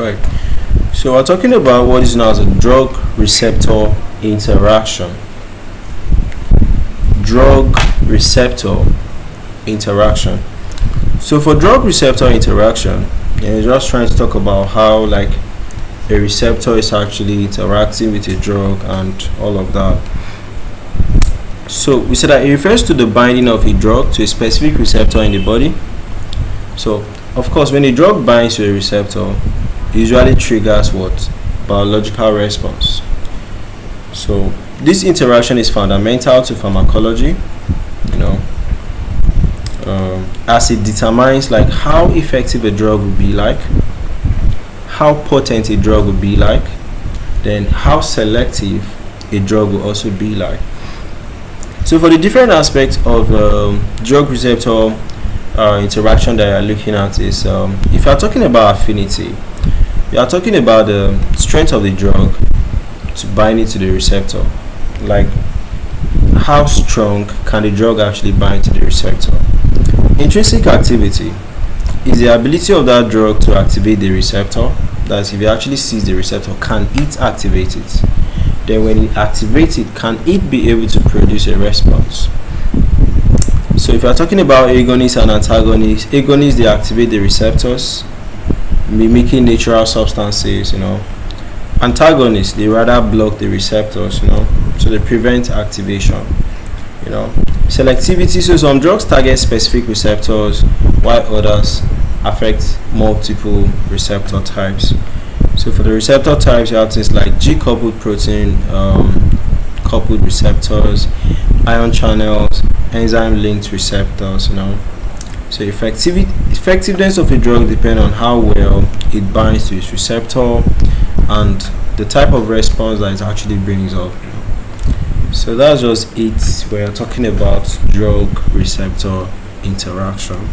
Right. So we're talking about what is known as a drug-receptor interaction. Drug-receptor interaction. So for drug-receptor interaction, you're just trying to talk about how like a receptor is actually interacting with a drug and all of that. So we said that it refers to the binding of a drug to a specific receptor in the body. So of course, when a drug binds to a receptor, it usually triggers what? Biological response. So this interaction is fundamental to pharmacology, as it determines like how effective a drug will be like, how potent a drug will be like, then how selective a drug will also be like. So for the different aspects of drug receptor interaction that you're looking at is if you're talking about affinity, you are talking about the strength of the drug to bind it to the receptor, like how strong can the drug actually bind to the receptor. Intrinsic activity is the ability of that drug to activate the receptor. That's if it actually sees the receptor, can it activate it? Then when it activates it, can it be able to produce a response? So if you're talking about agonists and antagonists, agonists, they activate the receptors, mimicking natural substances, Antagonists, they rather block the receptors, so they prevent activation, Selectivity, so some drugs target specific receptors while others affect multiple receptor types. So for the receptor types, you have things like G-coupled protein coupled receptors, ion channels, enzyme-linked receptors, So effectiveness of a drug depends on how well it binds to its receptor and the type of response that it actually brings up. So that's just it. We're talking about drug receptor interaction.